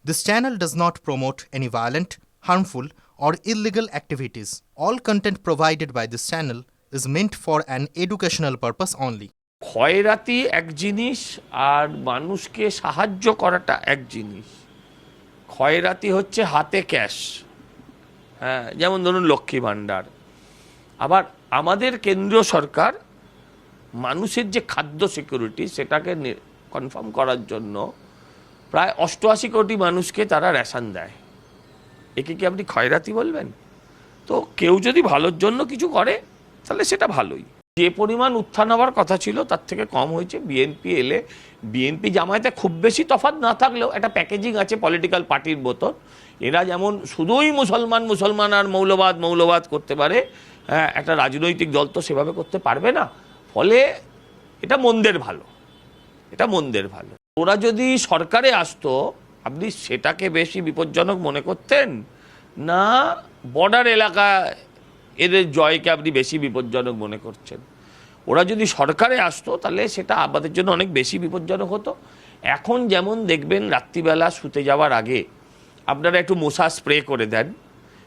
This channel does not promote any violent, harmful, or illegal activities. All content provided by this channel is meant for an educational purpose only. খয়রাতি এক জিনিস আর মানুষকে সাহায্য করাটা এক জিনিস। খয়রাতি হচ্ছে হাতে ক্যাশ, হ্যাঁ, যেমন ধরুন লক্ষ্মী ভাণ্ডার। আবার আমাদের কেন্দ্রীয় সরকার মানুষের যে খাদ্য সিকিউরিটি সেটাকে কনফার্ম করার জন্য প্রায় 88 কোটি মানুষকে তারা রেশন দেয়। একে কি আপনি খয়রাতি বলবেন? তো কেউ যদি ভালোর জন্য কিছু করে তাহলে সেটা ভালোই। যে পরিমাণ উত্থান হওয়ার কথা ছিল তার থেকে কম হয়েছে। বিএনপি এলে, বিএনপি জামায়াতে খুব বেশি তফাৎ না থাকলেও একটা প্যাকেজিং আছে পলিটিক্যাল পার্টির মতন। এরা যেমন শুধুই মুসলমান আর মৌলবাদ করতে পারে, হ্যাঁ, একটা রাজনৈতিক দল তো সেভাবে করতে পারবে না। ফলে এটা মন্দের ভালো। ওরা যদি সরকারে আসতো, আপনি সেটাকে বেশি বিপজ্জনক মনে করতেন না বর্ডার এলাকা এদের জয়কে আপনি বেশি বিপজ্জনক মনে করছেন? ওরা যদি সরকারে আসতো তাহলে সেটা আমাদের জন্য অনেক বেশি বিপজ্জনক হতো। এখন যেমন দেখবেন রাত্রিবেলা শুতে যাওয়ার আগে আপনারা একটু মশা স্প্রে করে দেন,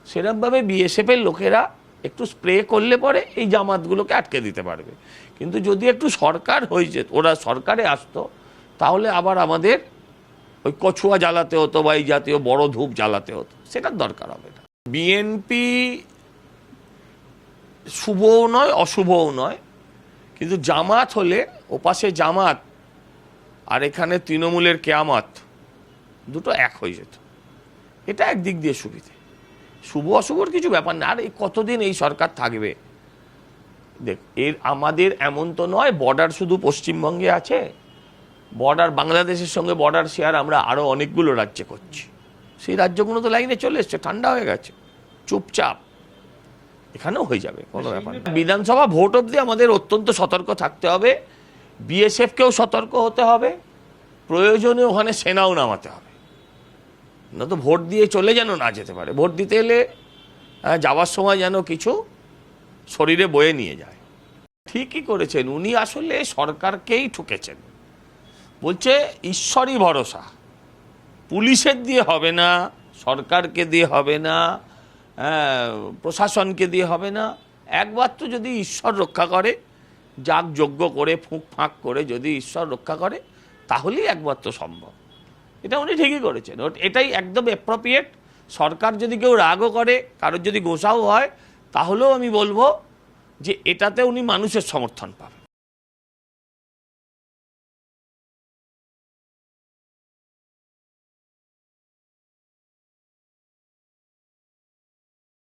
সেরকমভাবে বিএসএফের লোকেরা একটু স্প্রে করলে পরে এই জামাতগুলোকে আটকে দিতে পারবে। কিন্তু যদি একটু সরকার হয়ে যেত, ওরা সরকারে আসতো, তাহলে আবার আমাদের ওই কছুয়া জ্বালাতে হতো বা এই জাতীয় বড় ধূপ জ্বালাতে হতো, সেটার দরকার হবে না। বিএনপি শুভও নয় অশুভও নয়, কিন্তু জামাত হলে ওপাশে জামাত আর এখানে তৃণমূলের কেয়ামত দুটো এক হয়ে যেত। এটা একদিক দিয়ে সুবিধে। শুভ অশুভর কিছু ব্যাপার না। আর এই কতদিন এই সরকার থাকবে? দেখ, আমাদের এমন তো নয় বর্ডার শুধু পশ্চিমবঙ্গে আছে, বর্ডার বাংলাদেশের সঙ্গে বর্ডার শেয়ার আমরা আরও অনেকগুলো রাজ্যে করছি। সেই রাজ্যগুলো তো লাইনে চলে এসছে, ঠান্ডা হয়ে গেছে, চুপচাপ এখানেও হয়ে যাবে, কোনো ব্যাপার না। বিধানসভা ভোট অবধি আমাদের অত্যন্ত সতর্ক থাকতে হবে, বিএসএফকেও সতর্ক হতে হবে, প্রয়োজনে ওখানে সেনাও নামাতে হবে, না তো ভোট দিয়ে চলে যেন না যেতে পারে। ভোট দিতে এলে যাওয়ার সময় যেন কিছু শরীরে বয়ে নিয়ে যায়। ঠিকই করেছেন, উনি আসলে সরকারকেই ঠুকেছেন। বলছে ঈশ্বরই ভরসা, পুলিশের দিয়ে হবে না, সরকারকে দিয়ে হবে না, প্রশাসনকে দিয়ে হবে না। একবার তো যদি ঈশ্বর রক্ষা করে, যাগ যজ্ঞ করে ফুঁক ফাঁক করে যদি ঈশ্বর রক্ষা করে, তাহলেই একবার তো সম্ভব। এটা উনি ঠিকই করেছেন, এটাই একদম অ্যাপ্রোপ্রিয়েট। সরকার যদি কেউ রাগও করে, কারোর যদি গোসাও হয়, তাহলেও আমি বলবো যে এটাতে উনি মানুষের সমর্থন পাবেন।